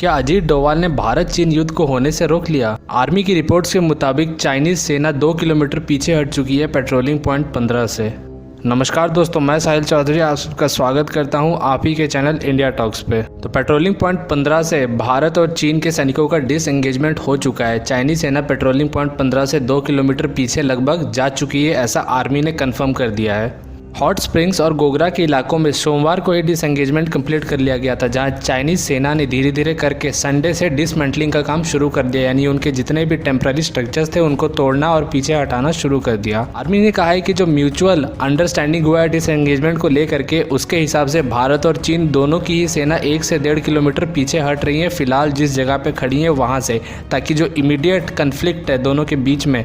क्या अजीत डोभाल ने भारत चीन युद्ध को होने से रोक लिया? आर्मी की रिपोर्ट्स के मुताबिक चाइनीज सेना 2 किलोमीटर पीछे हट चुकी है पेट्रोलिंग पॉइंट 15 से। नमस्कार दोस्तों, मैं साहिल चौधरी आपका स्वागत करता हूं आप ही के चैनल इंडिया टॉक्स पे। तो पेट्रोलिंग पॉइंट 15 से भारत और चीन के सैनिकों का डिसएंगेजमेंट हो चुका है। चाइनीज सेना पेट्रोलिंग पॉइंट 15 से 2 किलोमीटर पीछे लगभग जा चुकी है, ऐसा आर्मी ने कंफर्म कर दिया है। हॉट स्प्रिंग्स और गोगरा के इलाकों में सोमवार को ही डिसएंगेजमेंट कंप्लीट कर लिया गया था, जहां चाइनीज सेना ने धीरे धीरे करके संडे से डिसमेंटलिंग का काम शुरू कर दिया, यानी उनके जितने भी टेम्पररी स्ट्रक्चर्स थे उनको तोड़ना और पीछे हटाना शुरू कर दिया। आर्मी ने कहा है कि जो म्यूचुअल अंडरस्टैंडिंग हुआ है डिसएंगेजमेंट को लेकर के, उसके हिसाब से भारत और चीन दोनों की ही सेना 1 से 1.5 किलोमीटर पीछे हट रही है फिलहाल जिस जगह पे खड़ी है वहाँ से, ताकि जो इमीडिएट कन्फ्लिक्ट है दोनों के बीच में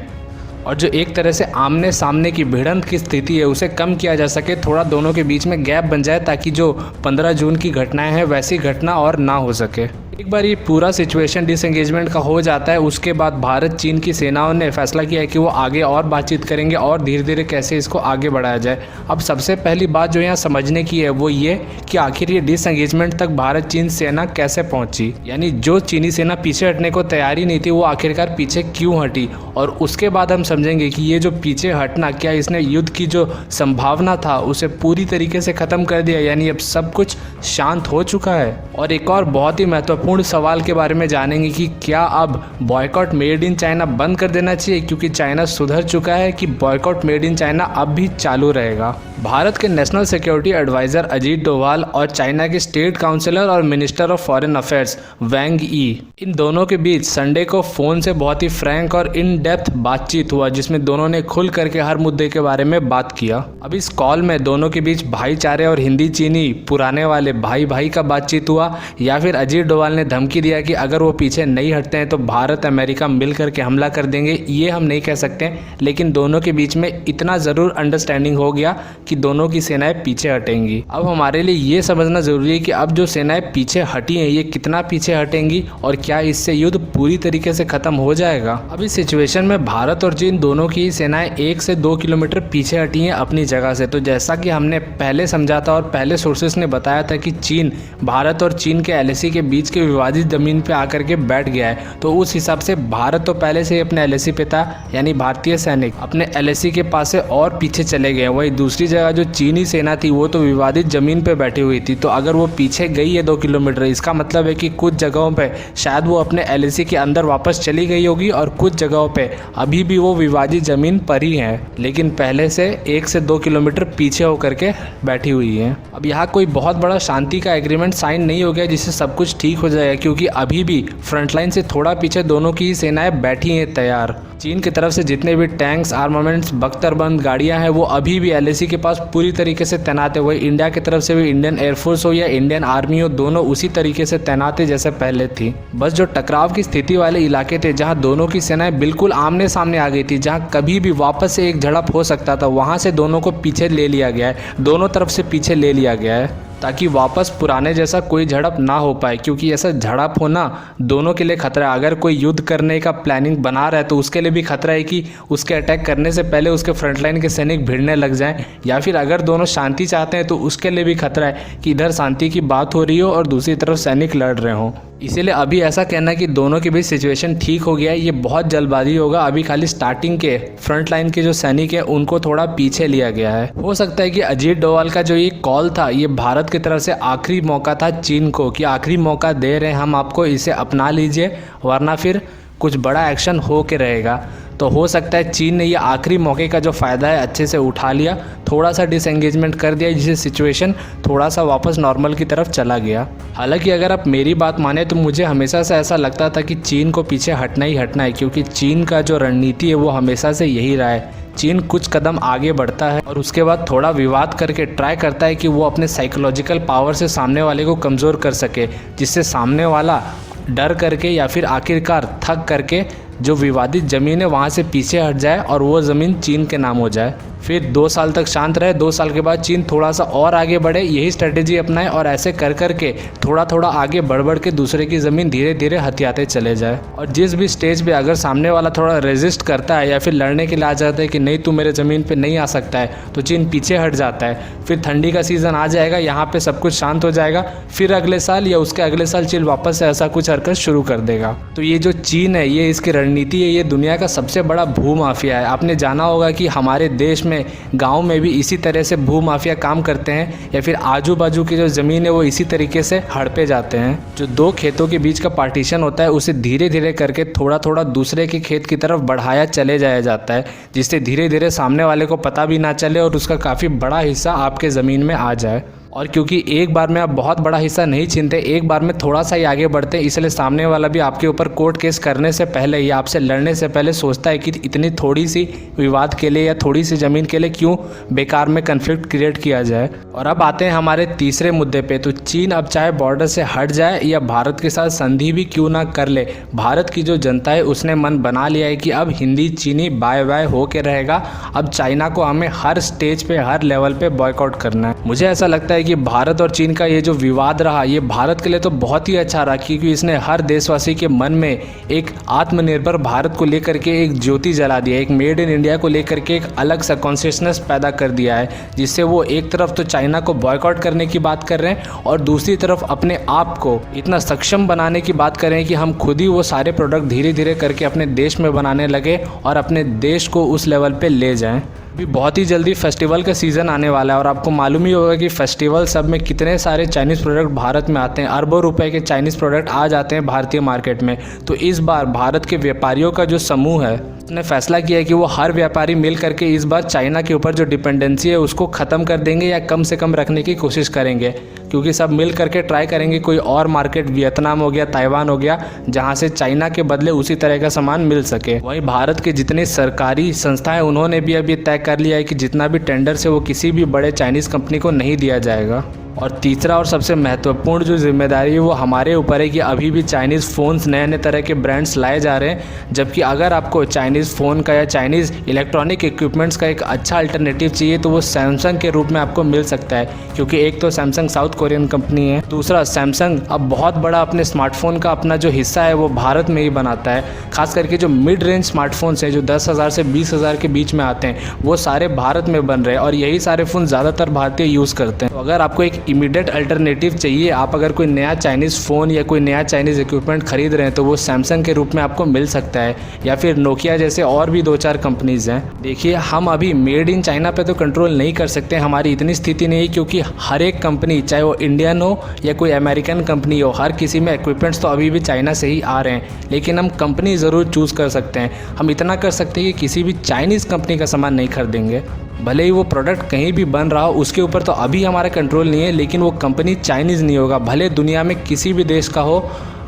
और जो एक तरह से आमने सामने की भिड़ंत की स्थिति है उसे कम किया जा सके, थोड़ा दोनों के बीच में गैप बन जाए, ताकि जो 15 जून की घटनाएं हैं वैसी घटना और ना हो सके। एक बार ये पूरा सिचुएशन डिसएंगेजमेंट का हो जाता है, उसके बाद भारत चीन की सेनाओं ने फैसला किया है कि वो आगे और बातचीत करेंगे और धीरे धीरे कैसे इसको आगे बढ़ाया जाए। अब सबसे पहली बात जो यहाँ समझने की है वो ये कि आखिर ये डिसएंगेजमेंट तक भारत चीन सेना कैसे पहुंची, यानी जो चीनी सेना पीछे हटने को तैयारी नहीं थी वो आखिरकार पीछे क्यों हटी, और उसके बाद हम समझेंगे कि ये जो पीछे हटना, क्या इसने युद्ध की जो संभावना था उसे पूरी तरीके से ख़त्म कर दिया, यानी अब सब कुछ शांत हो चुका है। और एक और बहुत ही महत्वपूर्ण सवाल के बारे में जानेंगे कि क्या अब बॉयकॉट मेड इन चाइना बंद कर देना चाहिए, क्योंकि चाइना सुधर चुका है, कि बॉयकॉट मेड इन चाइना अब भी चालू रहेगा। भारत के national security adviser Ajit Doval और चाइना के स्टेट काउंसलर और minister of foreign affairs Wang Yi, इन दोनों के बीच संडे को फ़ोन से बहुत ही फ्रैंक और इन डेप्थ बातचीत हुआ, जिसमें दोनों ने खुल करके हर मुद्दे के बारे में बात किया। अब इस कॉल में दोनों के बीच भाईचारे और हिंदी चीनी पुराने वाले भाई भाई का बातचीत हुआ, या फिर अजीत डोभाल ने धमकी दिया कि अगर वो पीछे नहीं हटते हैं तो भारत अमेरिका मिल करके हमला कर देंगे। ये हम नहीं कह सकते, लेकिन दोनों के बीच में इतना ज़रूर अंडरस्टैंडिंग हो गया कि दोनों की सेनाएं पीछे हटेंगी। अब हमारे लिए ये समझना ज़रूरी है कि अब जो सेनाएं पीछे हटी हैं ये कितना पीछे हटेंगी और क्या इससे युद्ध पूरी तरीके से ख़त्म हो जाएगा। अब इस सिचुएशन में भारत और चीन दोनों की सेनाएं 1 से 2 किलोमीटर पीछे हटी हैं अपनी जगह से। तो जैसा कि हमने पहले समझा था और पहले सोर्सेस ने बताया था कि चीन, भारत और चीन के LAC के बीच के विवादित ज़मीन पे आकर के बैठ गया है, तो उस हिसाब से भारत तो पहले से ही अपने LAC पे था, यानी भारतीय सैनिक अपने LAC के पास से और पीछे चले गए। वही दूसरी जगह जो चीनी सेना थी वो तो विवादित ज़मीन पे बैठी हुई थी, तो अगर वो पीछे गई है 2 किलोमीटर, इसका मतलब है कि कुछ जगहों पे शायद वो अपने LAC के अंदर वापस चली गई होगी और कुछ जगहों पे अभी भी वो विवादित ज़मीन पर ही है, लेकिन पहले से 1 से 2 किलोमीटर पीछे होकर के बैठी हुई है। अब यहाँ कोई बहुत बड़ा शांति का एग्रीमेंट साइन नहीं हो गया जिससे सब कुछ ठीक हो जाएगा, क्योंकि अभी भी फ्रंटलाइन से थोड़ा पीछे दोनों की सेनाएं बैठी हैं तैयार। चीन की तरफ से जितने भी टैंक्स, आर्मामेंट्स, बख्तरबंद गाड़ियां हैं वो अभी भी LAC के पास पूरी तरीके से तैनात है। वही इंडिया की तरफ से भी इंडियन एयरफोर्स हो या इंडियन आर्मी हो, दोनों उसी तरीके से तैनात है जैसे पहले थी। बस जो टकराव की स्थिति वाले इलाके थे जहां दोनों की सेनाएं बिल्कुल आमने सामने आ गई थी, जहां कभी भी वापस से एक झड़प हो सकता था, वहां से दोनों को पीछे ले लिया गया है, दोनों तरफ से पीछे ले लिया गया है, ताकि वापस पुराने जैसा कोई झड़प ना हो पाए, क्योंकि ऐसा झड़प होना दोनों के लिए खतरा है। अगर कोई युद्ध करने का प्लानिंग बना रहा है तो उसके लिए भी खतरा है कि उसके अटैक करने से पहले उसके फ्रंटलाइन के सैनिक भिड़ने लग जाएं, या फिर अगर दोनों शांति चाहते हैं तो उसके लिए भी खतरा है कि इधर शांति की बात हो रही हो और दूसरी तरफ सैनिक लड़ रहे हों। इसीलिए अभी ऐसा कहना कि दोनों के बीच सिचुएशन ठीक हो गया है ये बहुत जल्दबाजी होगा। अभी खाली स्टार्टिंग के फ्रंट लाइन के जो सैनिक हैं उनको थोड़ा पीछे लिया गया है। हो सकता है कि अजीत डोभाल का जो ये कॉल था ये भारत की तरफ से आखिरी मौका था चीन को, कि आखिरी मौका दे रहे हैं हम आपको, इसे अपना लीजिए वरना फिर कुछ बड़ा एक्शन हो के रहेगा। तो हो सकता है चीन ने ये आखिरी मौके का जो फ़ायदा है अच्छे से उठा लिया, थोड़ा सा डिसएंगेजमेंट कर दिया, जिससे सिचुएशन थोड़ा सा वापस नॉर्मल की तरफ चला गया। हालांकि अगर आप मेरी बात माने तो मुझे हमेशा से ऐसा लगता था कि चीन को पीछे हटना ही हटना है, क्योंकि चीन का जो रणनीति है वो हमेशा से यही रहा है। चीन कुछ कदम आगे बढ़ता है और उसके बाद थोड़ा विवाद करके ट्राई करता है कि वो अपने साइकोलॉजिकल पावर से सामने वाले को कमज़ोर कर सके, जिससे सामने वाला डर करके या फिर आखिरकार थक करके जो विवादित ज़मीन है वहाँ से पीछे हट जाए और वो ज़मीन चीन के नाम हो जाए। फिर 2 साल तक शांत रहे, 2 साल के बाद चीन थोड़ा सा और आगे बढ़े, यही स्ट्रेटेजी अपनाए और ऐसे कर कर के थोड़ा थोड़ा आगे बढ़ बढ़ के दूसरे की ज़मीन धीरे धीरे हथियाते चले जाए। और जिस भी स्टेज पे अगर सामने वाला थोड़ा रेजिस्ट करता है या फिर लड़ने के लिए आ जाता है कि नहीं तू मेरे ज़मीन पे नहीं आ सकता है, तो चीन पीछे हट जाता है। फिर ठंडी का सीज़न आ जाएगा, यहाँ पे सब कुछ शांत हो जाएगा, फिर अगले साल या उसके अगले साल चीन वापस से ऐसा कुछ हरकत शुरू कर देगा। तो ये जो चीन है, ये इसकी रणनीति है, ये दुनिया का सबसे बड़ा भू माफिया है। आपने जाना होगा कि हमारे देश में गाँव में भी इसी तरह से भू माफिया काम करते हैं, या फिर आजू बाजू की जो ज़मीन है वो इसी तरीके से हड़पे जाते हैं। जो 2 खेतों के बीच का पार्टीशन होता है उसे धीरे धीरे करके थोड़ा थोड़ा दूसरे के खेत की तरफ बढ़ाया चले जाया जाता है, जिससे धीरे धीरे सामने वाले को पता भी ना चले और उसका काफ़ी बड़ा हिस्सा आपके ज़मीन में आ जाए। और क्योंकि एक बार में आप बहुत बड़ा हिस्सा नहीं छीनते, एक बार में थोड़ा सा ही आगे बढ़ते, इसलिए सामने वाला भी आपके ऊपर कोर्ट केस करने से पहले या आपसे लड़ने से पहले सोचता है कि इतनी थोड़ी सी विवाद के लिए या थोड़ी सी ज़मीन के लिए क्यों बेकार में कन्फ्लिक्ट क्रिएट किया जाए। और अब आते हैं हमारे तीसरे मुद्दे पे। तो चीन अब चाहे बॉर्डर से हट जाए या भारत के साथ संधि भी क्यों ना कर ले, भारत की जो जनता है उसने मन बना लिया है कि अब हिंदी चीनी बाय बाय हो के रहेगा। अब चाइना को हमें हर स्टेज पे हर लेवल पे बॉयकॉट करना है। मुझे ऐसा लगता है कि भारत और चीन का ये जो विवाद रहा, ये भारत के लिए तो बहुत ही अच्छा रहा, क्योंकि इसने हर देशवासी के मन में एक आत्मनिर्भर भारत को लेकर के एक ज्योति जला दिया, एक मेड इन इंडिया को लेकर के एक अलग सा कॉन्शियसनेस पैदा कर दिया है, जिससे वो एक तरफ तो चाइना को बॉयकॉट करने की बात कर रहे हैं और दूसरी तरफ अपने आप को इतना सक्षम बनाने की बात कर रहे हैं कि हम खुद ही वो सारे प्रोडक्ट धीरे धीरे करके अपने देश में बनाने लगे और अपने देश को उस लेवल पे ले जाएं। अभी बहुत ही जल्दी फेस्टिवल का सीज़न आने वाला है और आपको मालूम ही होगा कि फेस्टिवल सब में कितने सारे चाइनीज़ प्रोडक्ट भारत में आते हैं। अरबों रुपए के चाइनीज़ प्रोडक्ट आ जाते हैं भारतीय मार्केट में। तो इस बार भारत के व्यापारियों का जो समूह है उसने फैसला किया है कि वो हर व्यापारी मिल करके इस बार चाइना के ऊपर जो डिपेंडेंसी है उसको ख़त्म कर देंगे या कम से कम रखने की कोशिश करेंगे, क्योंकि सब मिल करके ट्राई करेंगे कोई और मार्केट, वियतनाम हो गया, ताइवान हो गया, जहां से चाइना के बदले उसी तरह का सामान मिल सके। वहीं भारत के जितने सरकारी संस्थाएं उन्होंने भी अभी तय कर लिया है कि जितना भी टेंडर से वो किसी भी बड़े चाइनीज़ कंपनी को नहीं दिया जाएगा। और तीसरा और सबसे महत्वपूर्ण जो जिम्मेदारी है वो हमारे ऊपर है कि अभी भी चाइनीज़ फ़ोन्स नए नए तरह के ब्रांड्स लाए जा रहे हैं, जबकि अगर आपको चाइनीज़ फ़ोन का या चाइनीज़ इलेक्ट्रॉनिक इक्विपमेंट्स का एक अच्छा अल्टरनेटिव चाहिए तो वो सैमसंग के रूप में आपको मिल सकता है, क्योंकि एक तो सैमसंग साउथ कोरियन कंपनी है, दूसरा सैमसंग अब बहुत बड़ा अपने स्मार्टफोन का अपना जो हिस्सा है वो भारत में ही बनाता है। खास करके जो मिड रेंज स्मार्टफोन्स हैं जो 10,000 से 20,000 के बीच में आते हैं वो सारे भारत में बन रहे हैं और यही सारे फ़ोन ज़्यादातर भारतीय यूज़ करते हैं। तो अगर आपको एक इमीडिएट अल्टरनेटिव चाहिए, आप अगर कोई नया चाइनीज़ फ़ोन या कोई नया चाइनीज़ इक्विपमेंट खरीद रहे हैं तो वो सैमसंग के रूप में आपको मिल सकता है, या फिर नोकिया जैसे और भी 2-4 कंपनीज़ हैं। देखिए, हम अभी मेड इन चाइना पे तो कंट्रोल नहीं कर सकते, हमारी इतनी स्थिति नहीं है, क्योंकि हर एक कंपनी चाहे वो इंडियन हो या कोई अमेरिकन कंपनी हो, हर किसी में इक्विपमेंट्स तो अभी भी चाइना से ही आ रहे हैं। लेकिन हम कंपनी ज़रूर चूज़ कर सकते हैं। हम इतना कर सकते हैं कि किसी भी चाइनीज़ कंपनी का सामान नहीं खरीदेंगे, भले ही वो प्रोडक्ट कहीं भी बन रहा हो, उसके ऊपर तो अभी हमारा कंट्रोल नहीं है, लेकिन वो कंपनी चाइनीज़ नहीं होगा। भले दुनिया में किसी भी देश का हो,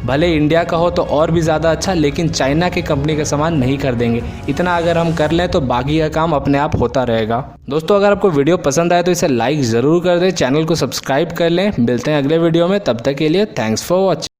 भले इंडिया का हो तो और भी ज़्यादा अच्छा, लेकिन चाइना की कंपनी का सामान नहीं खरीदेंगे। इतना अगर हम कर लें तो बाकी का काम अपने आप होता रहेगा। दोस्तों, अगर आपको वीडियो पसंद आए तो इसे लाइक ज़रूर कर दें, चैनल को सब्सक्राइब कर लें। मिलते हैं अगले वीडियो में, तब तक के लिए थैंक्स फॉर वॉचिंग।